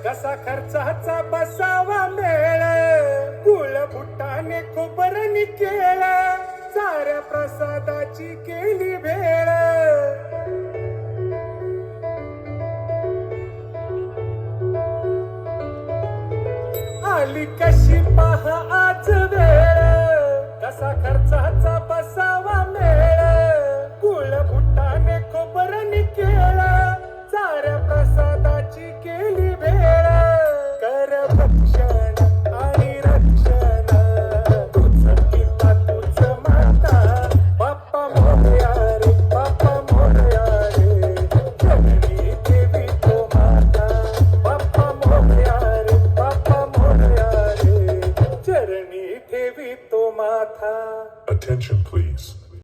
कसा खर्चाचा बसावा मेळ, गुळ फुटाने खोबरणी केळ, साऱ्या प्रसादाची केली भेळ. आली कशी पहा आज वेळ, कसा खर्चाचा बसावा मेळ, गुळ फुटाने खोबरणी केळ, साऱ्या प्रसादाची केली भेळ. कर भक्षण आणि रक्षण, तुझ पिता तुझ माता, बाप्पा मोरया रे, बाप्पा मोरया रे, चरणी देवी तो माता, बाप्पा मोरया रे, बाप्पा मोरया रे, चरणी देवी तो माता. Attention please.